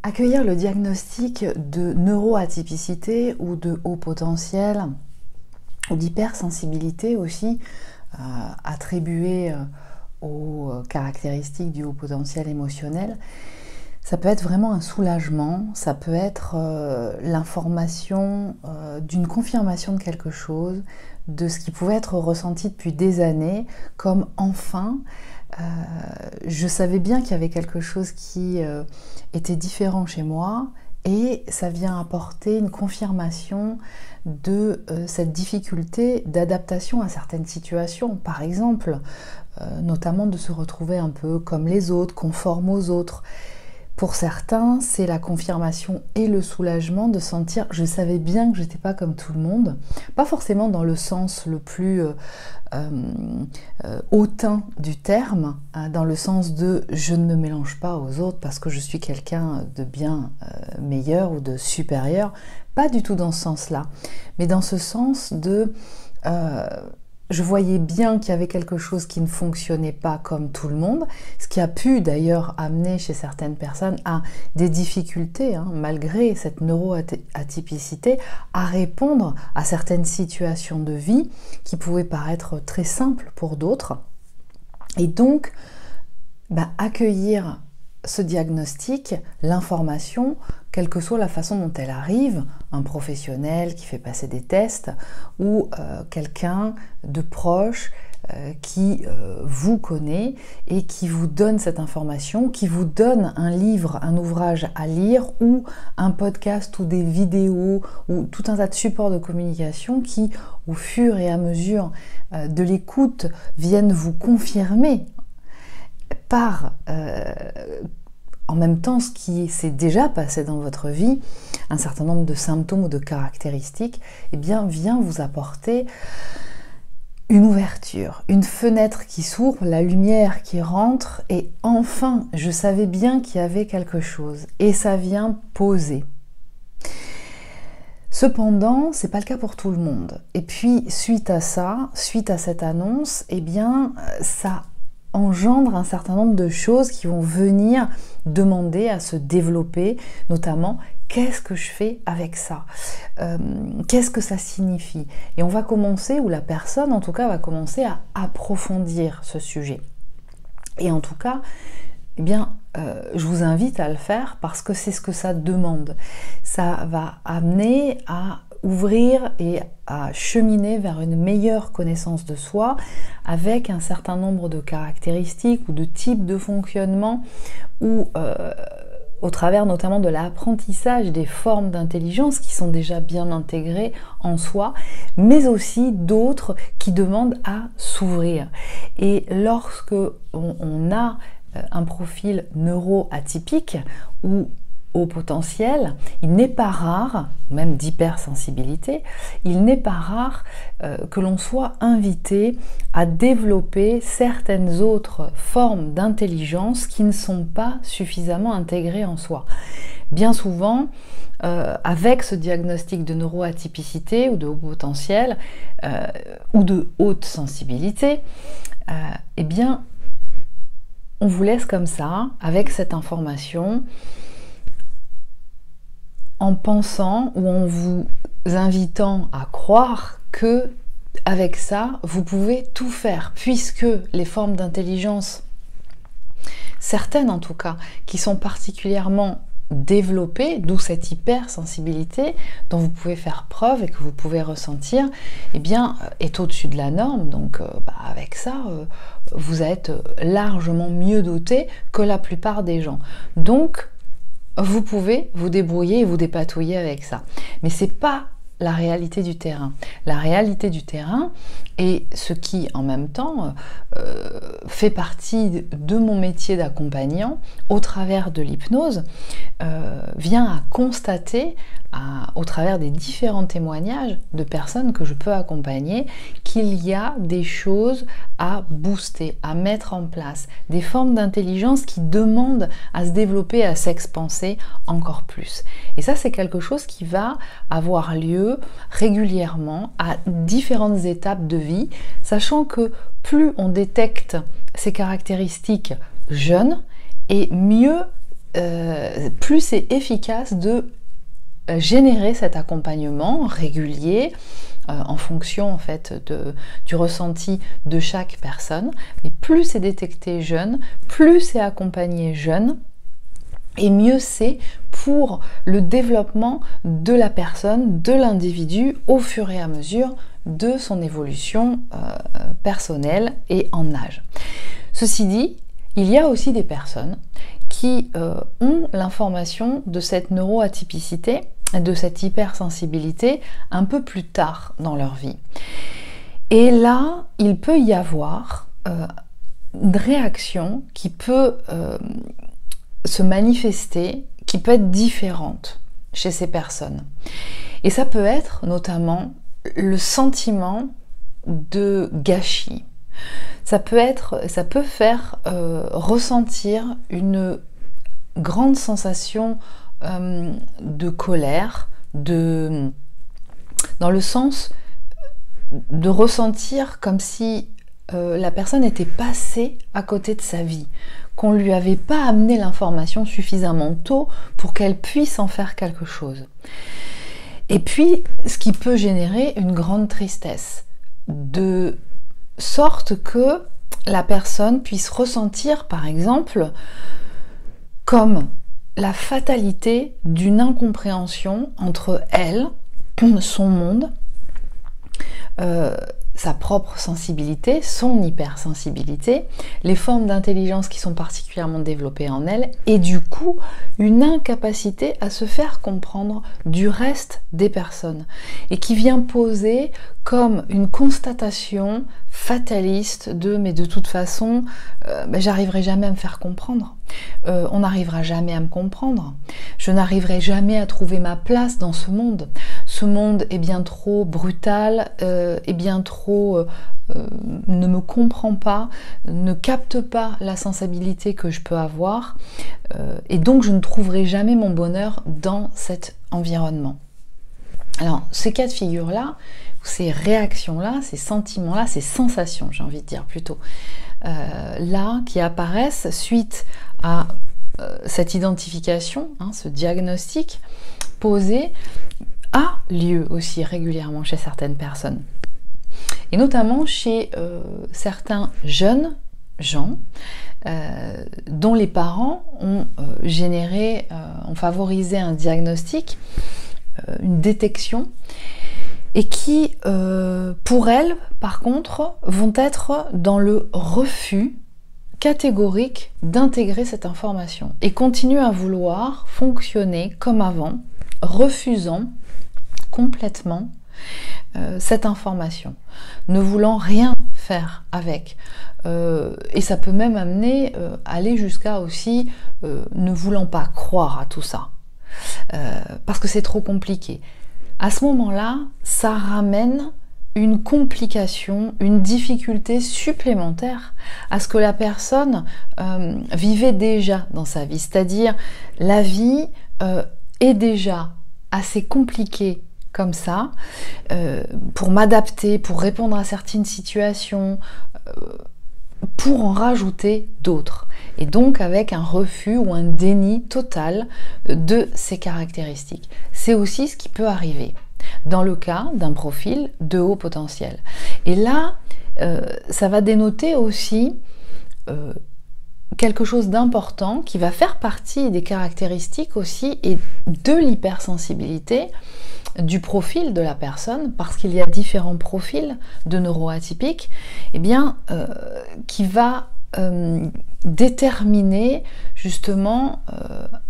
Accueillir le diagnostic de neuroatypicité ou de haut potentiel ou d'hypersensibilité aussi attribué aux caractéristiques du haut potentiel émotionnel, ça peut être vraiment un soulagement, ça peut être l'information d'une confirmation de quelque chose, de ce qui pouvait être ressenti depuis des années, comme enfin, je savais bien qu'il y avait quelque chose qui était différent chez moi, et ça vient apporter une confirmation de cette difficulté d'adaptation à certaines situations. Par exemple, notamment de se retrouver un peu comme les autres, conforme aux autres. Pour certains, c'est la confirmation et le soulagement de sentir, je savais bien que je n'étais pas comme tout le monde, pas forcément dans le sens le plus hautain du terme, dans le sens de je ne me mélange pas aux autres parce que je suis quelqu'un de bien meilleur ou de supérieur, pas du tout dans ce sens-là, mais dans ce sens de je voyais bien qu'il y avait quelque chose qui ne fonctionnait pas comme tout le monde, ce qui a pu d'ailleurs amener chez certaines personnes à des difficultés, malgré cette neuroatypicité, à répondre à certaines situations de vie qui pouvaient paraître très simples pour d'autres. Et donc, accueillir ce diagnostic, l'information, quelle que soit la façon dont elle arrive, un professionnel qui fait passer des tests ou quelqu'un de proche qui vous connaît et qui vous donne cette information, qui vous donne un livre, un ouvrage à lire ou un podcast ou des vidéos ou tout un tas de supports de communication qui, au fur et à mesure de l'écoute, viennent vous confirmer par en même temps ce qui s'est déjà passé dans votre vie, un certain nombre de symptômes ou de caractéristiques, vient vous apporter une ouverture, une fenêtre qui s'ouvre, la lumière qui rentre, et enfin, je savais bien qu'il y avait quelque chose, et ça vient poser. Cependant, c'est pas le cas pour tout le monde. Et puis, suite à ça, suite à cette annonce, ça engendre un certain nombre de choses qui vont venir demander à se développer, notamment qu'est-ce que je fais avec ça, qu'est-ce que ça signifie, et on va commencer, ou la personne en tout cas va commencer à approfondir ce sujet. Et en tout cas, je vous invite à le faire parce que c'est ce que ça demande. Ça va amener à ouvrir et à cheminer vers une meilleure connaissance de soi avec un certain nombre de caractéristiques ou de types de fonctionnement ou au travers notamment de l'apprentissage des formes d'intelligence qui sont déjà bien intégrées en soi, mais aussi d'autres qui demandent à s'ouvrir. Et lorsque on a un profil neuroatypique ou au potentiel, il n'est pas rare, même d'hypersensibilité, il n'est pas rare que l'on soit invité à développer certaines autres formes d'intelligence qui ne sont pas suffisamment intégrées en soi. Bien souvent, avec ce diagnostic de neuroatypicité ou de haut potentiel ou de haute sensibilité, on vous laisse comme ça, avec cette information, en pensant ou en vous invitant à croire que avec ça, vous pouvez tout faire, puisque les formes d'intelligence, certaines en tout cas, qui sont particulièrement développées, d'où cette hypersensibilité dont vous pouvez faire preuve et que vous pouvez ressentir, est au-dessus de la norme. Donc avec ça, vous êtes largement mieux doté que la plupart des gens. Donc vous pouvez vous débrouiller et vous dépatouiller avec ça. Mais c'est pas la réalité du terrain. La réalité du terrain, et ce qui en même temps fait partie de mon métier d'accompagnant au travers de l'hypnose, vient à constater au travers des différents témoignages de personnes que je peux accompagner qu'il y a des choses à booster, à mettre en place, des formes d'intelligence qui demandent à se développer, à s'expanser encore plus. Et ça, c'est quelque chose qui va avoir lieu régulièrement à différentes étapes de vie, sachant que plus on détecte ces caractéristiques jeunes, et mieux plus c'est efficace de générer cet accompagnement régulier en fonction en fait du ressenti de chaque personne. Mais plus c'est détecté jeune, plus c'est accompagné jeune, et mieux c'est pour le développement de la personne, de l'individu, au fur et à mesure de son évolution personnelle et en âge. Ceci dit, il y a aussi des personnes qui ont l'information de cette neuroatypicité, de cette hypersensibilité un peu plus tard dans leur vie. Et là, il peut y avoir une réaction qui peut se manifester, qui peut être différente chez ces personnes. Et ça peut être notamment le sentiment de gâchis. Ça peut faire ressentir une grande sensation de colère, dans le sens de ressentir comme si la personne était passée à côté de sa vie, qu'on ne lui avait pas amené l'information suffisamment tôt pour qu'elle puisse en faire quelque chose. Et puis, ce qui peut générer une grande tristesse, de sorte que la personne puisse ressentir, par exemple, comme la fatalité d'une incompréhension entre elle, son monde, sa propre sensibilité, son hypersensibilité, les formes d'intelligence qui sont particulièrement développées en elle, et du coup, une incapacité à se faire comprendre du reste des personnes, et qui vient poser comme une constatation fataliste de « mais de toute façon, j'arriverai jamais à me faire comprendre, on n'arrivera jamais à me comprendre, je n'arriverai jamais à trouver ma place dans ce monde est bien trop brutal, est bien trop... ne me comprend pas, ne capte pas la sensibilité que je peux avoir, et donc je ne trouverai jamais mon bonheur dans cet environnement. » Alors, ces cas de figure-là, ces réactions-là, ces sentiments-là, ces sensations, j'ai envie de dire plutôt, là, qui apparaissent suite à cette identification, ce diagnostic posé, a lieu aussi régulièrement chez certaines personnes. Et notamment chez certains jeunes gens dont les parents ont ont favorisé un diagnostic, une détection, et qui, pour elles, par contre, vont être dans le refus catégorique d'intégrer cette information et continuent à vouloir fonctionner comme avant, refusant complètement cette information, ne voulant rien faire avec. Et ça peut même amener aller jusqu'à aussi ne voulant pas croire à tout ça, parce que c'est trop compliqué. À ce moment-là, ça ramène une complication, une difficulté supplémentaire à ce que la personne vivait déjà dans sa vie. C'est-à-dire, la vie est déjà assez compliquée comme ça, pour m'adapter, pour répondre à certaines situations, pour en rajouter d'autres. Et donc avec un refus ou un déni total de ces caractéristiques. C'est aussi ce qui peut arriver dans le cas d'un profil de haut potentiel. Et là, ça va dénoter aussi quelque chose d'important qui va faire partie des caractéristiques aussi et de l'hypersensibilité du profil de la personne, parce qu'il y a différents profils de neuroatypiques, eh bien, qui va déterminer justement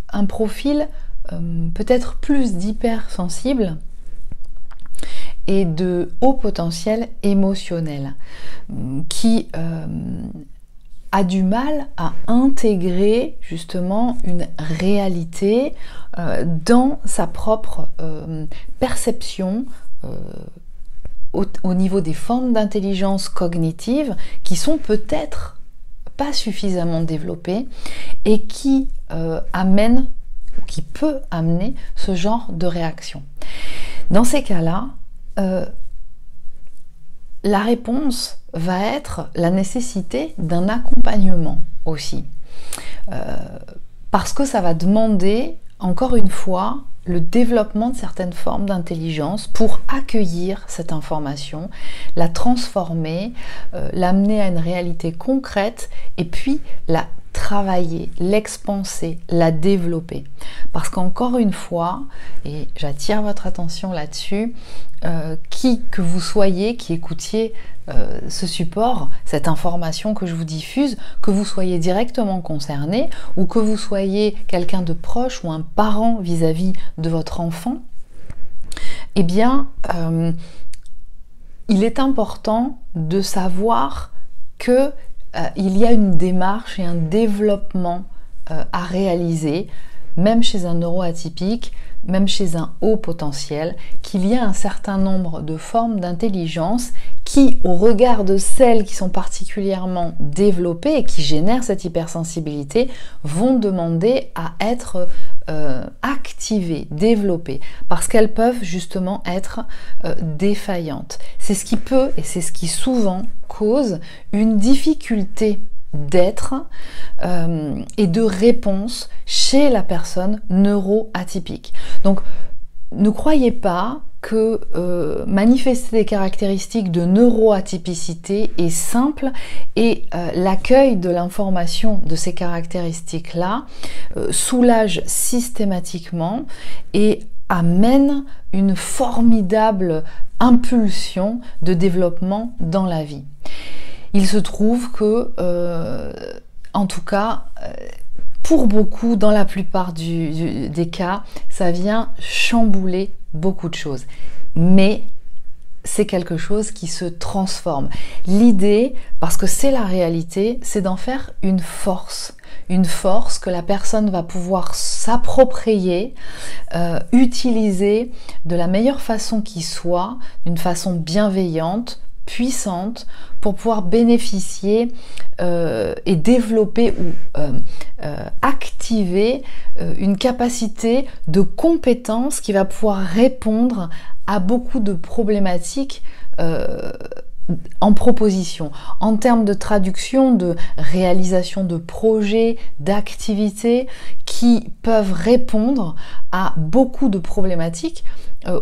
un profil peut-être plus d'hypersensible et de haut potentiel émotionnel, qui a du mal à intégrer justement une réalité dans sa propre perception au niveau des formes d'intelligence cognitive qui sont peut-être pas suffisamment développées et qui peut amener ce genre de réaction. Dans ces cas-là, la réponse va être la nécessité d'un accompagnement aussi. parce que ça va demander, encore une fois, le développement de certaines formes d'intelligence pour accueillir cette information, la transformer, l'amener à une réalité concrète et puis la travailler, l'expanser, la développer. Parce qu'encore une fois, et j'attire votre attention là-dessus, qui que vous soyez, qui écoutiez ce support, cette information que je vous diffuse, que vous soyez directement concerné ou que vous soyez quelqu'un de proche ou un parent vis-à-vis de votre enfant, eh bien, il est important de savoir que il y a une démarche et un développement à réaliser, même chez un neuroatypique, même chez un haut potentiel, qu'il y a un certain nombre de formes d'intelligence qui, au regard de celles qui sont particulièrement développées et qui génèrent cette hypersensibilité, vont demander à être activées, développées, parce qu'elles peuvent justement être défaillantes. C'est ce qui peut et c'est ce qui souvent cause une difficulté d'être et de réponse chez la personne neuroatypique. Donc, ne croyez pas que manifester des caractéristiques de neuroatypicité est simple et l'accueil de l'information de ces caractéristiques-là soulage systématiquement et amène une formidable impulsion de développement dans la vie. Il se trouve que, en tout cas, pour beaucoup, dans la plupart des cas, ça vient chambouler beaucoup de choses. Mais c'est quelque chose qui se transforme. L'idée, parce que c'est la réalité, c'est d'en faire une force que la personne va pouvoir s'approprier, utiliser de la meilleure façon qui soit, d'une façon bienveillante, puissante, pour pouvoir bénéficier et développer ou activer une capacité de compétence qui va pouvoir répondre à beaucoup de problématiques en proposition, en termes de traduction, de réalisation de projets, d'activités qui peuvent répondre à beaucoup de problématiques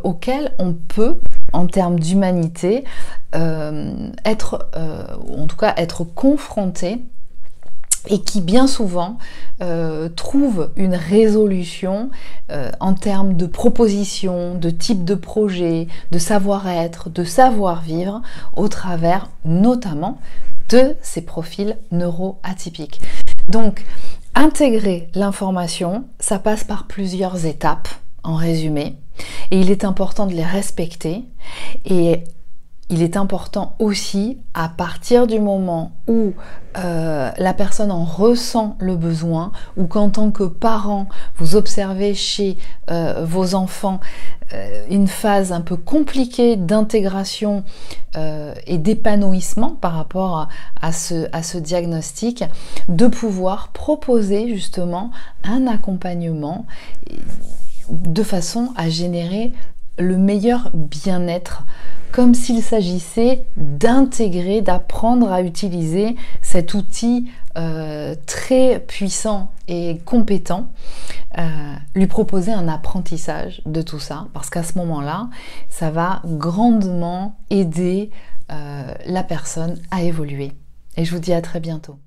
auxquelles on peut, en termes d'humanité, être, ou en tout cas être confronté, et qui bien souvent trouvent une résolution en termes de propositions, de type de projet, de savoir-être, de savoir-vivre, au travers notamment de ces profils neuroatypiques. Donc, intégrer l'information, ça passe par plusieurs étapes, en résumé, et il est important de les respecter, et il est important aussi, à partir du moment où la personne en ressent le besoin, ou qu'en tant que parent, vous observez chez vos enfants une phase un peu compliquée d'intégration et d'épanouissement par rapport à ce diagnostic, de pouvoir proposer justement un accompagnement de façon à générer le meilleur bien-être, comme s'il s'agissait d'intégrer, d'apprendre à utiliser cet outil très puissant et compétent, lui proposer un apprentissage de tout ça, parce qu'à ce moment-là, ça va grandement aider la personne à évoluer. Et je vous dis à très bientôt.